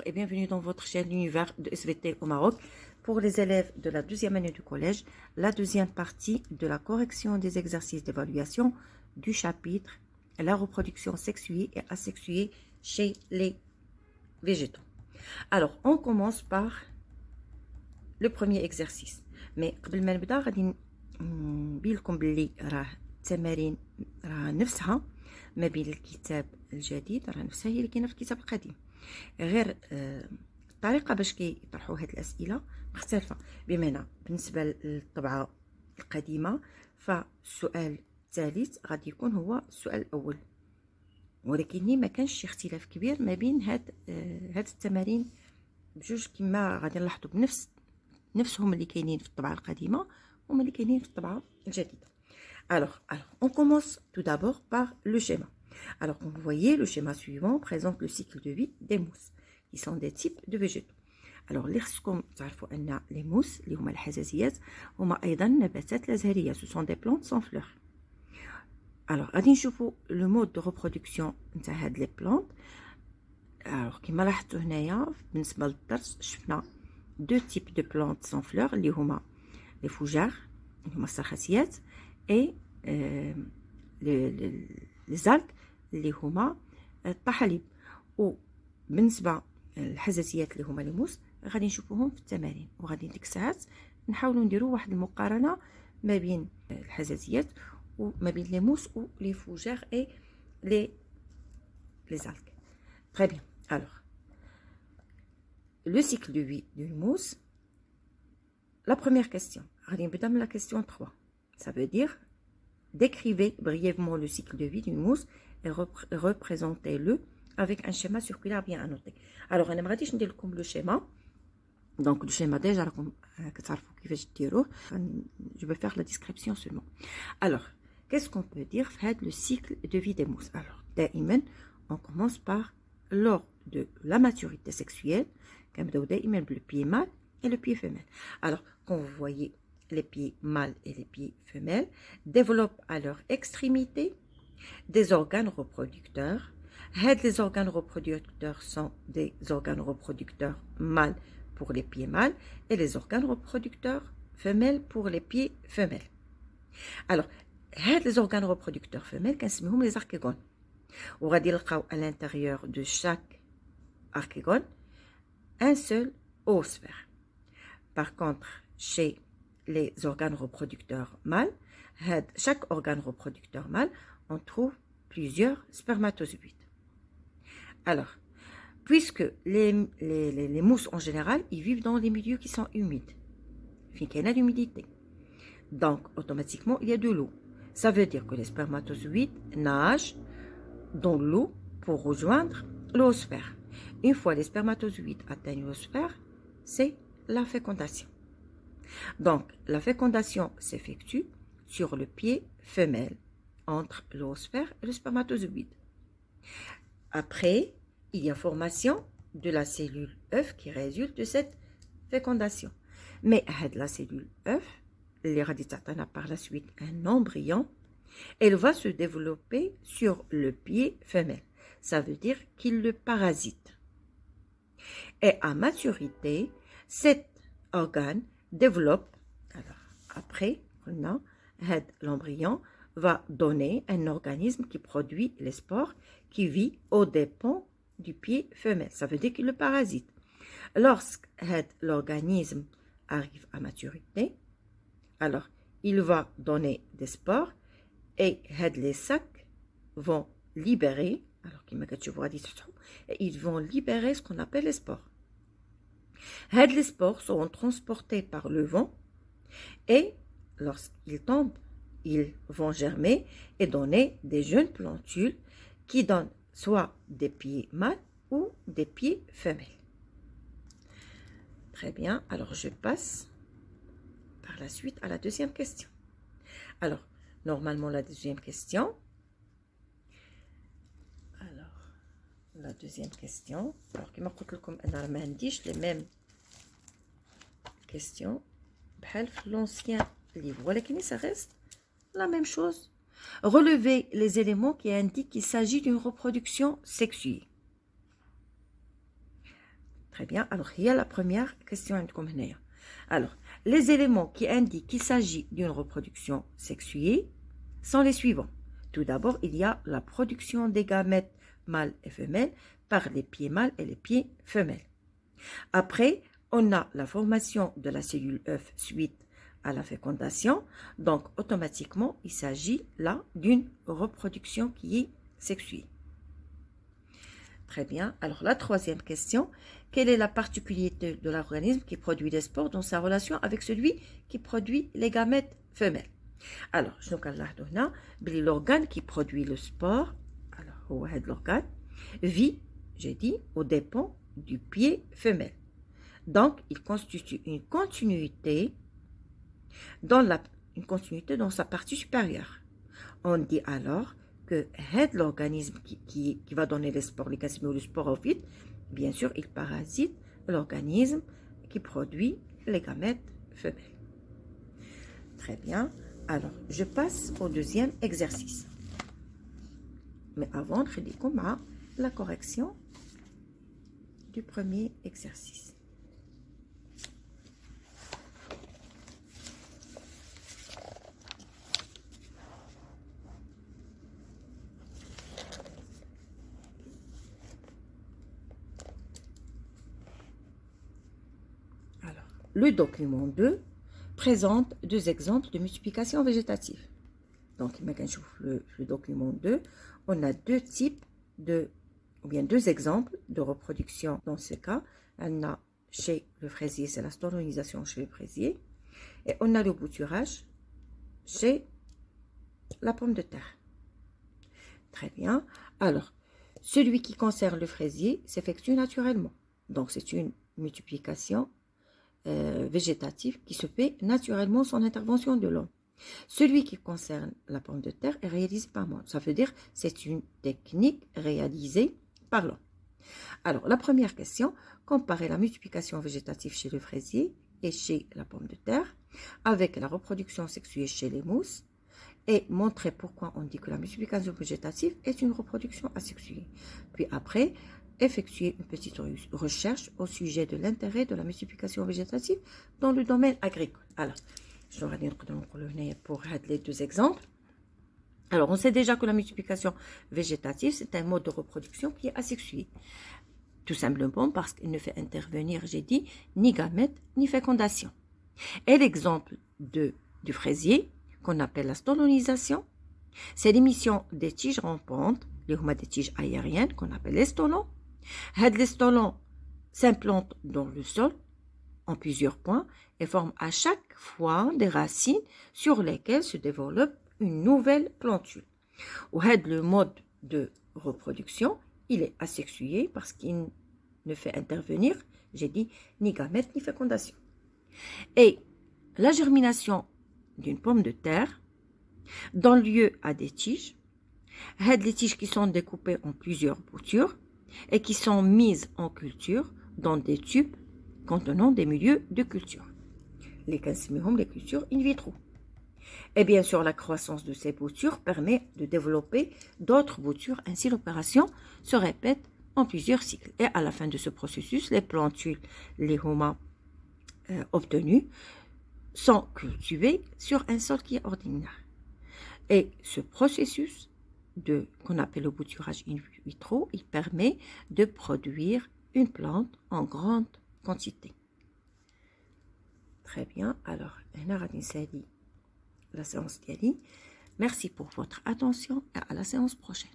et bienvenue dans votre chaîne L'Univers de SVT au Maroc. Pour les élèves de la deuxième année du collège, la deuxième partie de la correction des exercices d'évaluation du chapitre la reproduction sexuée et asexuée chez les végétaux. Alors, on commence par le premier exercice. Mais قبل ما نبدا غادي نبين لكم بلي راه التمارين راه نفسها ما بين الكتاب الجديد راه نفسها هي اللي كاينه في الكتاب القديم، غير الطريقه باش كيطرحوا هاد الاسئله مختلفه. بمعنى بالنسبه للطبعه القديمه فالسؤال الثالث غادي يكون هو السؤال الاول، ولكن ما كانش شي اختلاف كبير ما بين هاد التمارين بجوج كما غادي نلاحظوا نفسهم اللي كاينين في الطبعه القديمه هما اللي كاينين في الطبعه الجديده. Alors, on commence tout d'abord par le schéma. Alors, comme vous voyez, le schéma suivant présente le cycle de vie des mousses, qui sont des types de végétaux. Alors, les mousses, les الحزازيات, هما أيضا نباتات لا زهرية, ce sont des plantes sans fleurs. Alors, غادي نشوفوا le mode de reproduction نتاع هاد les plantes. Alors, كما لاحظتوا هنايا بالنسبة للدرس شفنا deux types de plantes sans fleurs اللي هما les fougères, اللي هما السرخسيات, et les algues اللي هما الطحالب. وبالنسبه للحزازيات اللي هما الموس غادي نشوفوهم في التمارين، وغادي ديك الساعات نحاولوا نديروا واحد المقارنه ما بين الحزازيات وما بين لي موس و لي فوجير اي لي algues. Très bien. Alors, le cycle de vie d'une mousse. La première question. غادي نبدا من la question 3. Ça veut dire, décrivez brièvement le cycle de vie d'une mousse et représentez-le avec un schéma circulaire bien annoté. Alors, أنا ما غاديش ندير لكم le schéma. Donc, le schéma déjà راكم كتعرفوا كيفاش ديروه. Je vais faire la description seulement. Alors, qu'est-ce qu'on peut dire في هذا le cycle de vie des mousses? Alors, دائما on commence par lors de la maturité sexuelle. كنبداو دائما le pied mâle et le pied femelle. Alors, quand vous voyez les pieds mâles et les pieds femelles développent à leur extrémité des organes reproducteurs. Les organes reproducteurs sont des organes reproducteurs mâles pour les pieds mâles et les organes reproducteurs femelles pour les pieds femelles. Alors, les organes reproducteurs femelles كنسميهم les archégones. وغادي نلقاو à l'intérieur de chaque archégone un seul oosphère. Par contre, chez les organes reproducteurs mâles, chaque organe reproducteur mâle, on trouve plusieurs spermatozoïdes. Alors, puisque les mousses en général, ils vivent dans des milieux qui sont humides, il y a l'humidité. Donc, automatiquement, il y a de l'eau. Ça veut dire que les spermatozoïdes nagent dans l'eau pour rejoindre l'oosphère. Une fois les spermatozoïdes atteignent l'oosphère, c'est la fécondation. Donc, la fécondation s'effectue sur le pied femelle, entre l'oosphère et le spermatozoïde. Après, il y a formation de la cellule œuf qui résulte de cette fécondation. Mais la cellule œuf, elle va par la suite un embryon, elle va se développer sur le pied femelle. Ça veut dire qu'il le parasite. Et à maturité, cet organe développe. Alors, après, l'embryon va donner un organisme qui produit les spores qui vit aux dépens du pied femelle. Ça veut dire qu'il le parasite. Lorsque l'organisme arrive à maturité, alors il va donner des spores et les sacs vont libérer, alors ils vont libérer ce qu'on appelle les spores. Les spores seront transportés par le vent et lorsqu'ils tombent, ils vont germer et donner des jeunes plantules qui donnent soit des pieds mâles ou des pieds femelles. Très bien, alors je passe par la suite à la deuxième question. Alors, normalement la deuxième question. Alors, la deuxième question. Alors, كما قلت لكم أنا ما عنديش les mêmes questions بحال في l'ancien livre, ولكن ça reste la même chose. Relevez les éléments qui indiquent qu'il s'agit d'une reproduction sexuée. Très bien. Alors, il y a la première question. Alors, les éléments qui indiquent qu'il s'agit d'une reproduction sexuée sont les suivants. Tout d'abord, il y a la production des gamètes mâles et femelles par les pieds mâles et les pieds femelles. Après, on a la formation de la cellule œuf suite à la fécondation. Donc, automatiquement, il s'agit là d'une reproduction qui est sexuée. Très bien. Alors, la troisième question. Quelle est la particularité de l'organisme qui produit des spores dans sa relation avec celui qui produit les gamètes femelles? Alors, je nous l'organe qui produit le spore, alors, l'organe, vit, j'ai dit, aux dépens du pied femelle. Donc, il constitue une continuité dans sa partie supérieure. On dit alors que l'organisme qui va donner les spores, les casimés ou le sporophyte, bien sûr, il parasite l'organisme qui produit les gamètes femelles. Très bien. Alors, je passe au deuxième exercice. Mais avant, je dis comment la correction du premier exercice. Alors, le document 2 présente deux exemples de multiplication végétative. Donc, le document 2, on a deux exemples de reproduction dans ce cas. On a chez le fraisier, c'est la stolonisation chez le fraisier, et on a le bouturage chez la pomme de terre. Très bien. Alors, celui qui concerne le fraisier s'effectue naturellement. Donc, c'est une multiplication végétative qui se fait naturellement sans intervention de l'homme. Celui qui concerne la pomme de terre est réalisé par moi. Ça veut dire que c'est une technique réalisée par l'homme. Alors, la première question, comparer la multiplication végétative chez le fraisier et chez la pomme de terre avec la reproduction sexuée chez les mousses et montrer pourquoi on dit que la multiplication végétative est une reproduction asexuée. Puis après, effectuer une petite recherche au sujet de l'intérêt de la multiplication végétative dans le domaine agricole. Alors, je vais dire pour les deux exemples. Alors, on sait déjà que la multiplication végétative, c'est un mode de reproduction qui est asexué. Tout simplement parce qu'il ne fait intervenir, j'ai dit, ni gamètes, ni fécondation. Et l'exemple du fraisier, qu'on appelle la stolonisation, c'est l'émission des tiges rampantes, des tiges aériennes, qu'on appelle les stolons. Les stolons s'implantent dans le sol en plusieurs points et forment à chaque fois des racines sur lesquelles se développe une nouvelle plantule. Le mode de reproduction, il est asexué parce qu'il ne fait intervenir, j'ai dit, ni gamètes ni fécondation. Et la germination d'une pomme de terre donne lieu à des tiges. Les tiges qui sont découpées en plusieurs boutures et qui sont mises en culture dans des tubes contenant des milieux de culture. Les cultures in vitro. Et bien sûr, la croissance de ces boutures permet de développer d'autres boutures. Ainsi, l'opération se répète en plusieurs cycles. Et à la fin de ce processus, les plantules, les homas obtenus, sont cultivés sur un sol qui est ordinaire. Et ce processus qu'on appelle le bouturage in vitro, il permet de produire une plante en grande quantité. Très bien. Alors, la séance d'Yali. Merci pour votre attention et à la séance prochaine.